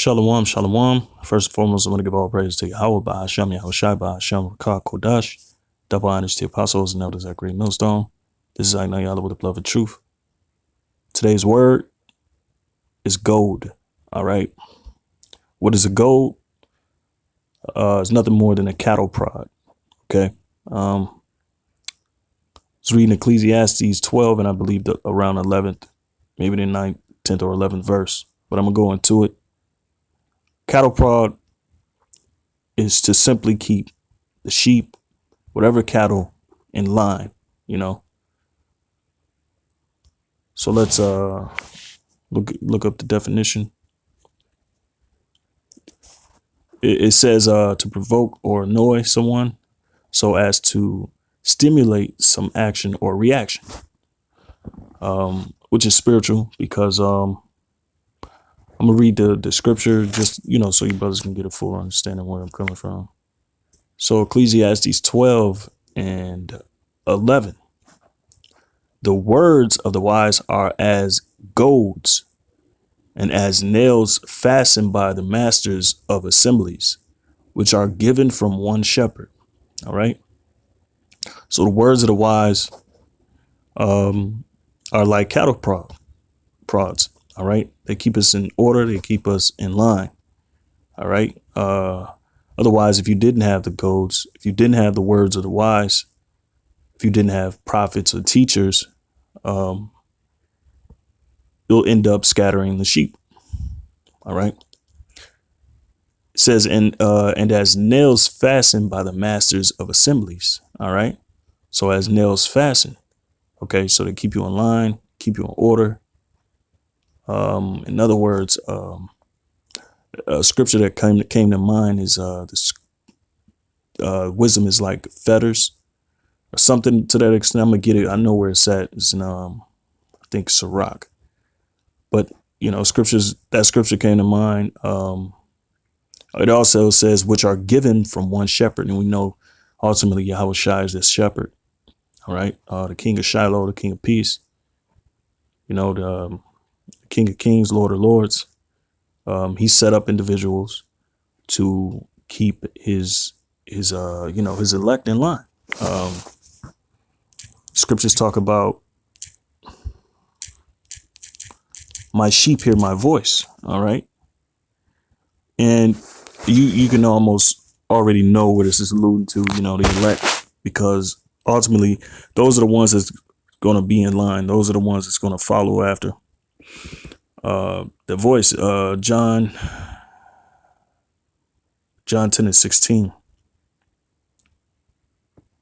Shalom, shalom. First and foremost, I want to give all praise to Yahweh, Bahasham, Yahushai, Bahasham, Rakah, Kodash. Double honors to the apostles and elders at Great Millstone. This is Agna Yahweh with the blood of truth. Today's word is gold. All right. What is a gold? It's nothing more than a cattle prod. Okay. I was reading Ecclesiastes 12, and I believe around 11th, maybe the 9th, 10th, or 11th verse. But I'm going to go into it. Cattle prod is to simply keep the sheep, whatever cattle, in line, you know. So let's look up the definition. It says to provoke or annoy someone so as to stimulate some action or reaction, which is spiritual, because I'm gonna read the scripture just, so you brothers can get a full understanding of where I'm coming from. So Ecclesiastes 12 and 11. The words of the wise are as golds and as nails fastened by the masters of assemblies, which are given from one shepherd. All right. So the words of the wise are like cattle prods. All right. They keep us in order. They keep us in line. All right. Otherwise, if you didn't have the golds, if you didn't have the words of the wise, if you didn't have prophets or teachers, you'll end up scattering the sheep. All right. It says, and as nails fastened by the masters of assemblies. All right. So as nails fastened. OK, so they keep you in line, keep you in order. In other words, a scripture that came to mind is this. Wisdom is like fetters or something to that extent. I'm gonna get it. I know where it's at. It's in I think Sirach. But that scripture came to mind. It also says which are given from one shepherd, and we know ultimately Yahweh Shai is this shepherd. All right, the King of Shiloh, the King of Peace. The King of Kings, Lord of Lords. He set up individuals to keep his elect in line. Scriptures talk about my sheep hear my voice. All right. And you can almost already know what this is alluding to, the elect, because ultimately those are the ones that's going to be in line. Those are the ones that's going to follow after the voice. John 10 and 16.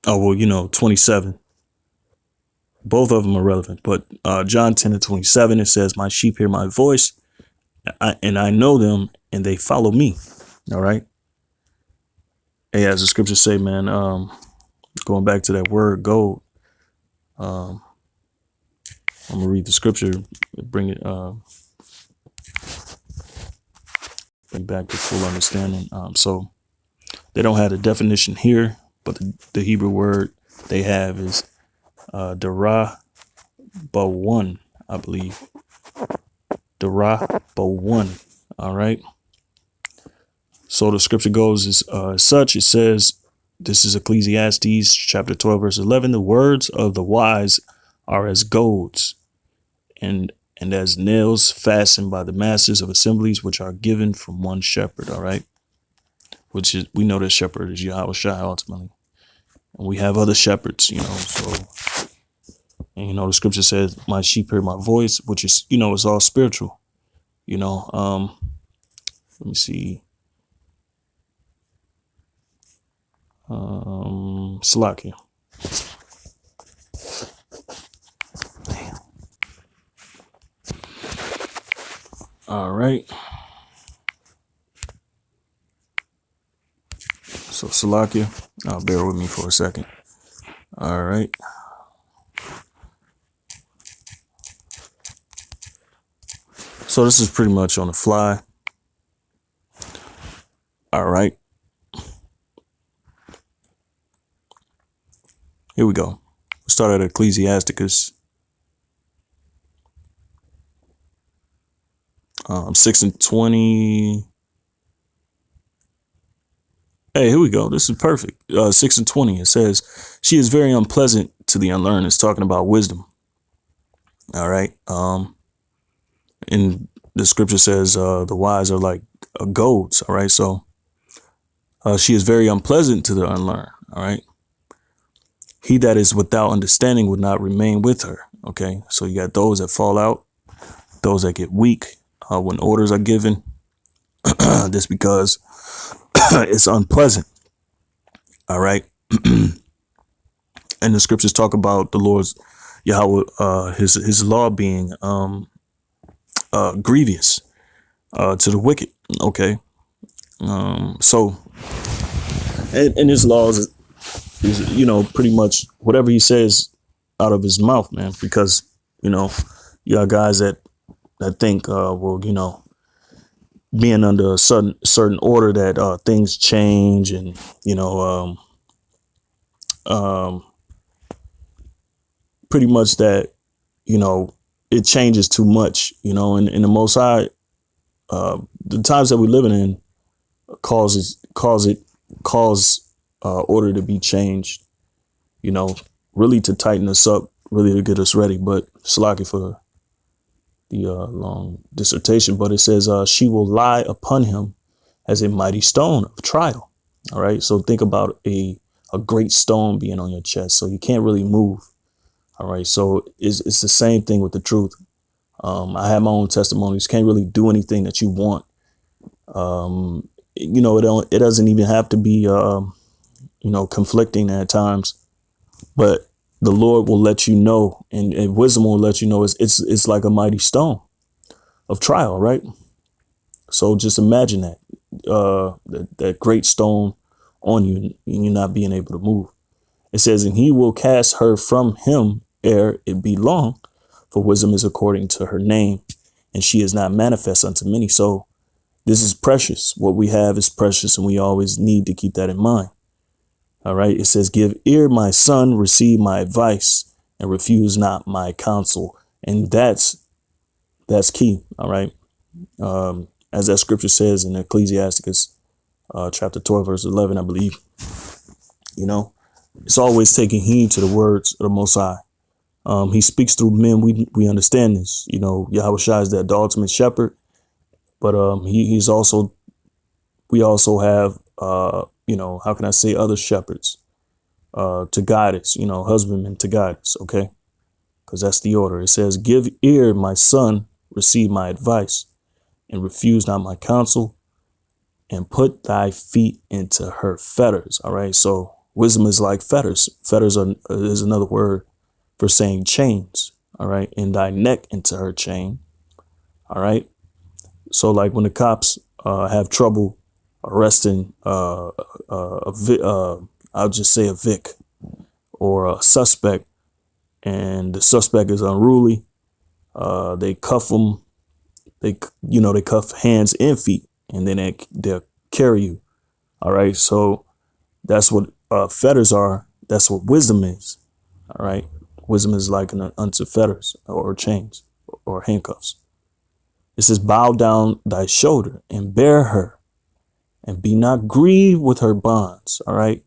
Oh, well, 27. Both of them are relevant, but John 10 and 27, it says, my sheep hear my voice, and I know them, and they follow me. All right. Hey, as the scriptures say, man, going back to that word gold, I'm gonna read the scripture, bring back to full understanding. So they don't have the definition here, but the Hebrew word they have is Dara Bawan, I believe. Dara Bawan. All right. So the scripture goes as such. It says, this is Ecclesiastes chapter 12, verse 11. The words of the wise are as golds and as nails fastened by the masters of assemblies, which are given from one shepherd. All right. Which is, we know that shepherd is Yahweh Shai ultimately. And we have other shepherds, so. And, the scripture says, my sheep hear my voice, which is, it's all spiritual, let me see. Salakia. Damn. All right. So Salakia, bear with me for a second. All right. So this is pretty much on the fly. All right. Here we go. We'll start at Ecclesiasticus 6 and 20. Hey, here we go. This is perfect. 6 and 20. It says, "She is very unpleasant to the unlearned." It's talking about wisdom. All right. And the scripture says, "The wise are like goats." All right. So she is very unpleasant to the unlearned. All right. He that is without understanding would not remain with her. Okay. So you got those that fall out, those that get weak when orders are given. This because it's unpleasant. All right. And the scriptures talk about the Lord's Yahweh, his law being grievous to the wicked. Okay. So, and his laws is, pretty much whatever he says out of his mouth, man, because, you got guys that think, well, being under a certain order that things change and, pretty much that, it changes too much, and in the Most High, the times that we're living in cause order to be changed, really to tighten us up, really to get us ready. But Slaki for the long dissertation, but it says she will lie upon him as a mighty stone of trial. All right. So think about a great stone being on your chest. So you can't really move. All right. So it's the same thing with the truth. I have my own testimonies. Can't really do anything that you want. It doesn't even have to be, conflicting at times, but the Lord will let you know, and wisdom will let you know it's like a mighty stone of trial, right? So just imagine that great stone on you and you not being able to move. It says, "And he will cast her from him ere it be long, for wisdom is according to her name, and she is not manifest unto many." So this is precious. What we have is precious, and we always need to keep that in mind. All right. It says, "Give ear, my son, receive my advice, and refuse not my counsel." And that's key. All right. As that scripture says in Ecclesiasticus chapter 12, verse 11, I believe, it's always taking heed to the words of the Most High. He speaks through men. We understand this. Yahweh Shai is the ultimate shepherd, but we also have, how can I say, other shepherds to guide us, husbandmen to guide us. Okay. Because that's the order. It says, "Give ear, my son, receive my advice, and refuse not my counsel, and put thy feet into her fetters." All right. So wisdom is like fetters. Fetters is another word for saying chains. All right. "And thy neck into her chain." All right. So like when the cops have trouble arresting I'll just say a Vic or a suspect, and the suspect is unruly, they cuff them. They cuff hands and feet, and then they'll carry you. All right. So that's what fetters are. That's what wisdom is. All right. Wisdom is like unto fetters or chains or handcuffs. It says, "Bow down thy shoulder and bear her, and be not grieved with her bonds." All right.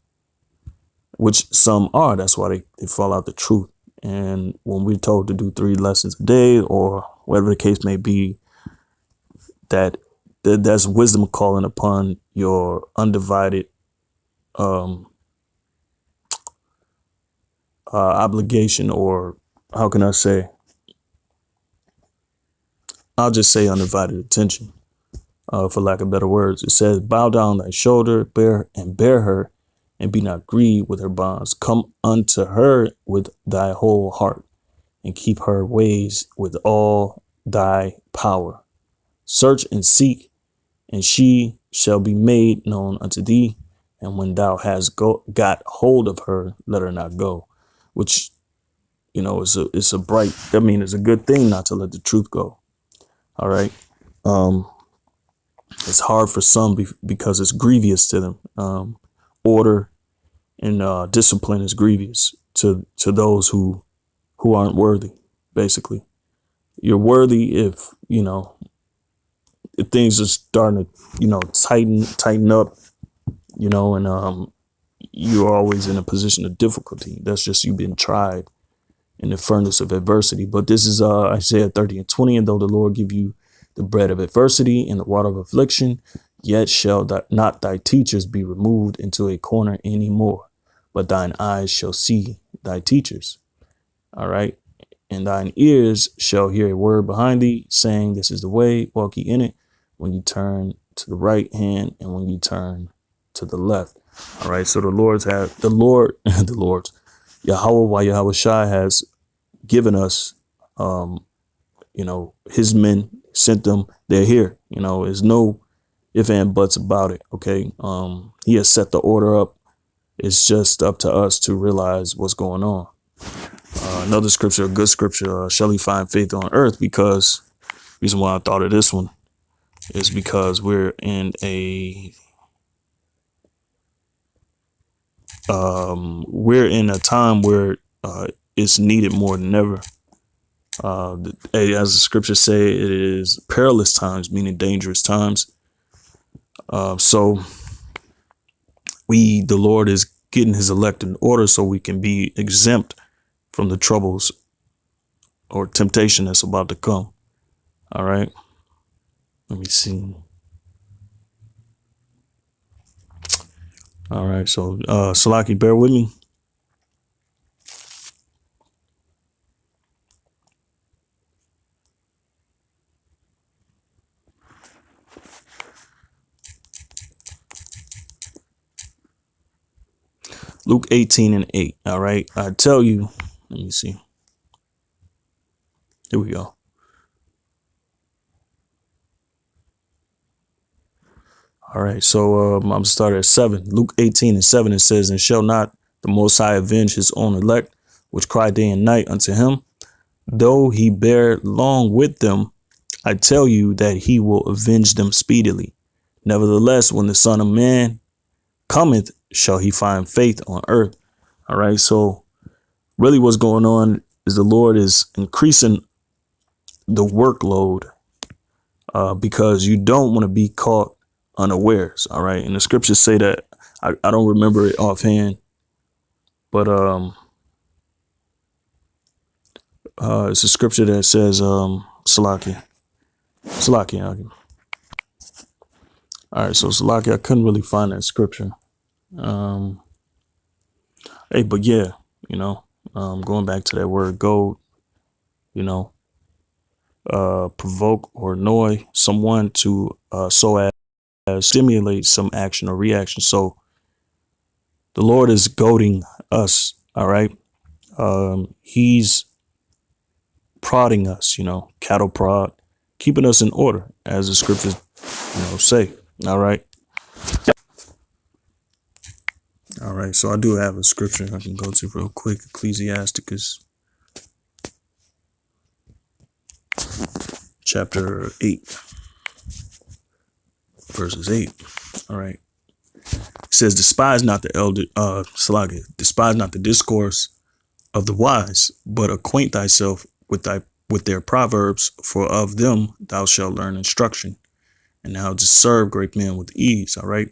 Which some are. That's why they fall out the truth. And when we're told to do 3 lessons a day or whatever the case may be, that's wisdom calling upon your undivided obligation, or how can I say? I'll just say undivided attention, for lack of better words. It says, "Bow down thy shoulder, bear her, and be not grieved with her bonds. Come unto her with thy whole heart, and keep her ways with all thy power. Search and seek, and she shall be made known unto thee. And when thou hast got hold of her, let her not go." Which, it's a bright, it's a good thing not to let the truth go. All right. It's hard for some because it's grievous to them. Order and discipline is grievous to those who aren't worthy. Basically, you're worthy if if things are starting to tighten up. and you're always in a position of difficulty. That's just you being tried in the furnace of adversity. But this is Isaiah 30:20. And though the Lord give you the bread of adversity and the water of affliction, yet shall not thy teachers be removed into a corner anymore, but thine eyes shall see thy teachers. All right. And thine ears shall hear a word behind thee, saying, this is the way, walk ye in it, when you turn to the right hand and when you turn to the left. All right. So the Lord's Yahweh Shai has given us, his men sent them. They're here. There's no if and buts about it. OK, he has set the order up. It's just up to us to realize what's going on. Another scripture, a good scripture, shall he find faith on earth? Because the reason why I thought of this one is because we're in a time where it's needed more than ever. As the scriptures say, it is perilous times, meaning dangerous times. So the Lord is getting his elect in order so we can be exempt from the troubles or temptation that's about to come. All right. Let me see. All right. So, Salaki, bear with me. Luke 18:8. All right. I tell you, let me see. Here we go. All right. So I'm starting at 7. Luke 18:7. It says, and shall not the Most High avenge his own elect, which cry day and night unto him, though he bear long with them? I tell you that he will avenge them speedily. Nevertheless, when the Son of Man cometh, shall he find faith on earth? All right. So really what's going on is the Lord is increasing the workload because you don't want to be caught unawares. All right. And the scriptures say that I don't remember it offhand, but it's a scripture that says Salaki. All right. So Salaki, I couldn't really find that scripture. Hey, but yeah, going back to that word goad, provoke or annoy someone to so as stimulate some action or reaction. So the Lord is goading us. All right. He's prodding us, cattle prod, keeping us in order, as the scriptures, say. All right. All right. So I do have a scripture I can go to real quick. Ecclesiasticus chapter 8, verses 8. All right. It says, despise not the despise not the discourse of the wise, but acquaint thyself with their proverbs, for of them thou shalt learn instruction, and how to serve great men with ease. All right.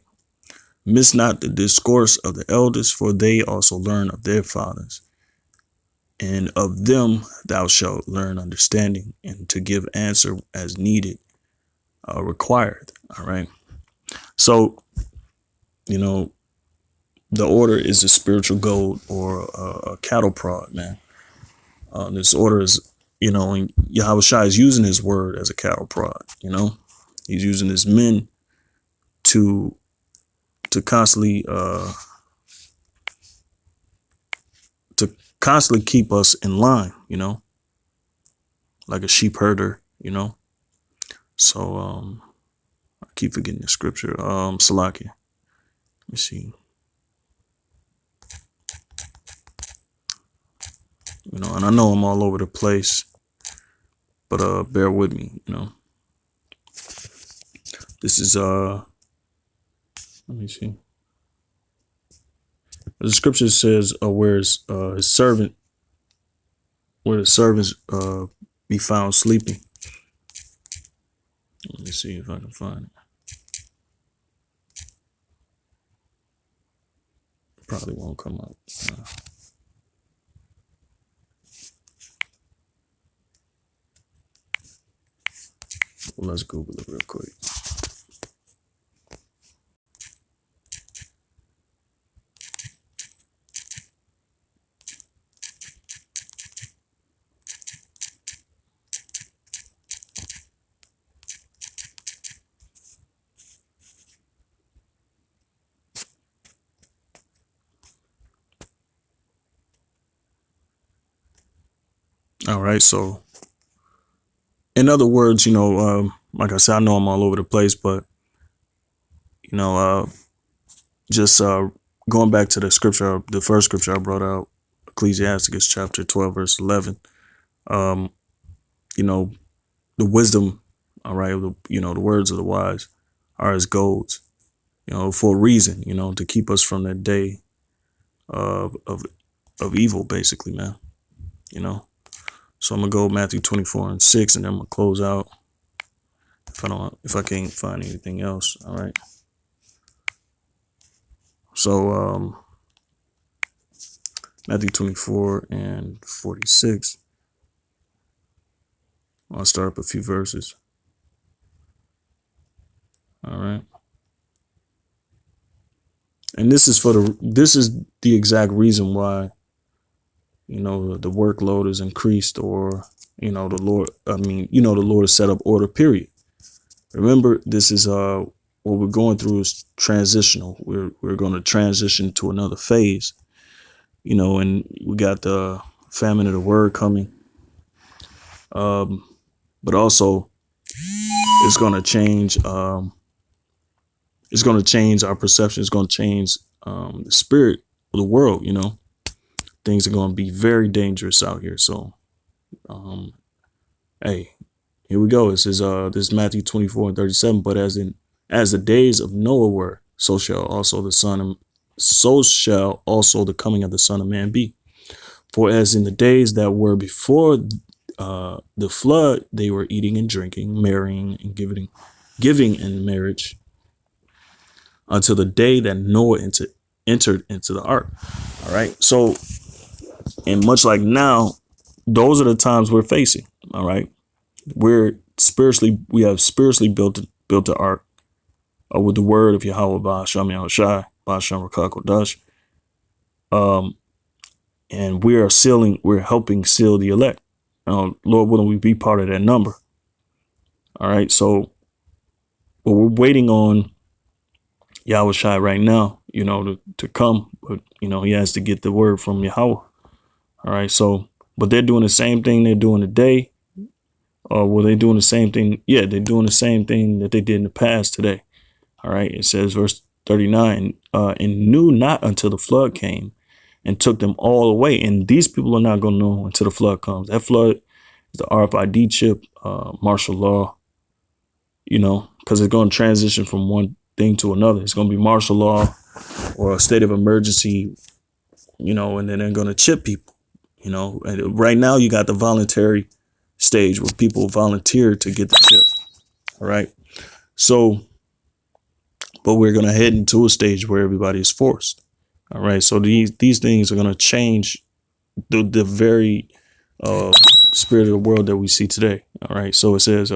Miss not the discourse of the elders, for they also learn of their fathers. And of them thou shalt learn understanding, and to give answer as needed, required. All right. So, the order is a spiritual goad or a cattle prod, man. This order is, and Yahweh Shai is using his word as a cattle prod. He's using his men to constantly keep us in line, like a sheep herder, So I keep forgetting the scripture. Salakia. Let me see. And I know I'm all over the place, but bear with me, This is let me see. The scripture says, where the servants be found sleeping. Let me see if I can find it. Probably won't come up. Well, let's Google it real quick. All right. So, in other words, like I said, I know I'm all over the place, but just going back to the scripture, the first scripture I brought out, Ecclesiasticus chapter 12, verse 11. You know, the wisdom, all right, the words of the wise are as golds, for a reason, to keep us from that day of evil, basically, man. So I'm gonna go Matthew 24:6, and then I'm gonna close out if I can't find anything else. All right. So Matthew 24:46. I'll start up a few verses. All right. And this is the exact reason why, the workload is increased, or, the Lord has set up order, period. Remember, this is what we're going through is transitional. We're going to transition to another phase, and we got the famine of the word coming. But also it's going to change. It's going to change our perception. It's going to change the spirit of the world. Things are going to be very dangerous out here. So, hey, here we go. It says, this is Matthew 24:37. But as the days of Noah were, so shall also the coming of the Son of Man be. For as in the days that were before the flood, they were eating and drinking, marrying and giving in marriage, until the day that Noah entered into the ark. All right. So, and much like now, those are the times we're facing. All right. We have spiritually built the ark with the word of Yahweh Ba'Hashem Yahushai, Ba'Hashem Rakah Kodash. And we're helping seal the elect. Lord willing, we be part of that number. All right. So, but we're waiting on Yahushai right now, to come, but he has to get the word from Yahweh. All right. So, but they're doing the same thing they're doing today. Or they're doing the same thing. Yeah, they're doing the same thing that they did in the past today. All right. It says, verse 39, and knew not until the flood came and took them all away. And these people are not going to know until the flood comes. That flood is the RFID chip, martial law, because it's going to transition from one thing to another. It's going to be martial law or a state of emergency, and then they're going to chip people, and right now you got the voluntary stage where people volunteer to get the chip. All right. So, but we're going to head into a stage where everybody is forced. All right. So these things are going to change the very spirit of the world that we see today. All right. So it says,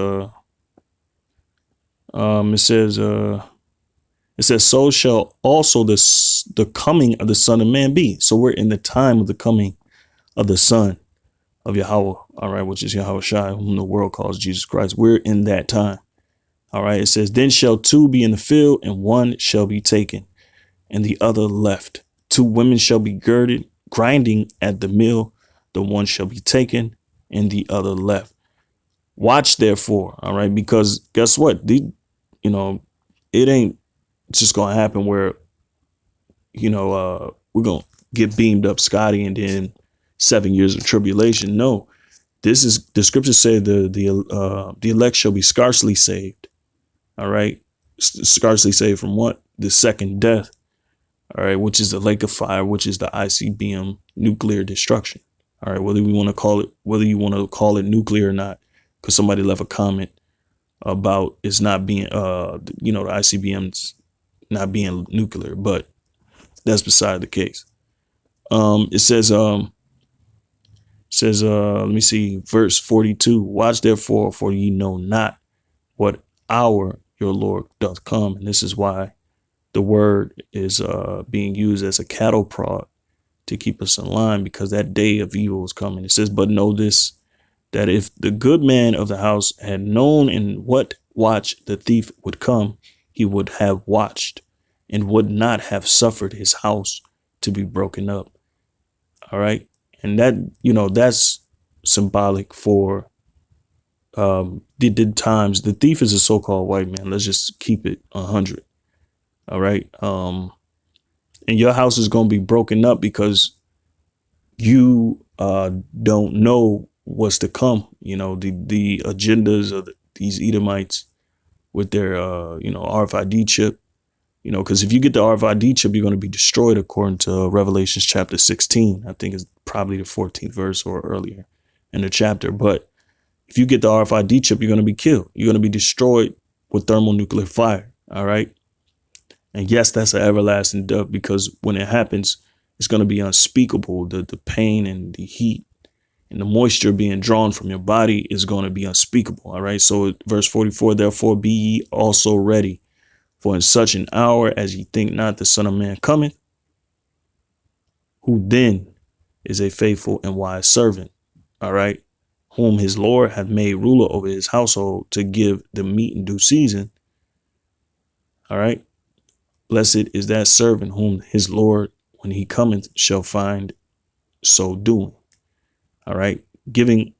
so shall also the coming of the Son of Man be. So we're in the time of the coming of the Son of Yahweh, all right, which is Yahushai, whom the world calls Jesus Christ. We're in that time. All right. It says, then shall two be in the field, and one shall be taken, and the other left. Two women shall be grinding at the mill, the one shall be taken, and the other left. Watch therefore, all right, because guess what? It ain't just gonna happen where, we're gonna get beamed up Scotty and then 7 years of tribulation. No, this is the scriptures say the elect shall be scarcely saved. All right, scarcely saved from what? The second death. All right, which is the lake of fire, which is the ICBM nuclear destruction. All right, whether you want to call it nuclear or not, because somebody left a comment about it's not being, the ICBM's not being nuclear, but That's beside the case. It says, let me see, verse 42. Watch therefore, for ye know not what hour your Lord doth come. And this is why the word is being used as a cattle prod to keep us in line, because that day of evil is coming. It says, but know this, that if the good man of the house had known in what watch the thief would come, he would have watched and would not have suffered his house to be broken up. All right. And that, that's symbolic for the times. The thief is a so-called white man. Let's just keep it 100. All right. And your house is going to be broken up because you don't know what's to come. The agendas of these Edomites with their, RFID chip, because if you get the RFID chip, you're going to be destroyed, according to Revelations chapter 16. I think it's probably the 14th verse or earlier in the chapter. But if you get the RFID chip, you're going to be killed. You're going to be destroyed with thermonuclear fire. All right. And yes, that's an everlasting death, because when it happens, it's going to be unspeakable. The pain and the heat and the moisture being drawn from your body is going to be unspeakable. All right. So verse 44, therefore be ye also ready, for in such an hour as ye think not, the Son of Man cometh, who then is a faithful and wise servant. All right. Whom his Lord hath made ruler over his household, to give the meat in due season. All right. Blessed is that servant whom his Lord, when he cometh, shall find so doing. All right. Giving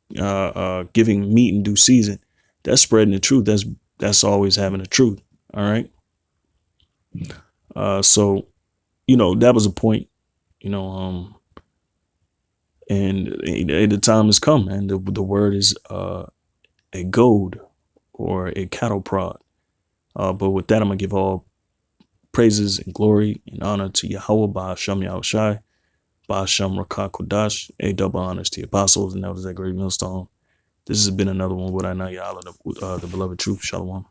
meat in due season. That's spreading the truth. That's always having the truth. All right. So, that was a point, and the time has come, and the word is a goad or a cattle prod. But with that, I'm going to give all praises and glory and honor to Yahweh, Ba'ashem Yahushai, Ba'ashem Rakah Kodash, a double honors to the apostles and elders at Great Millstone. This has been another one with Anaya Allah, the beloved truth. Shalom.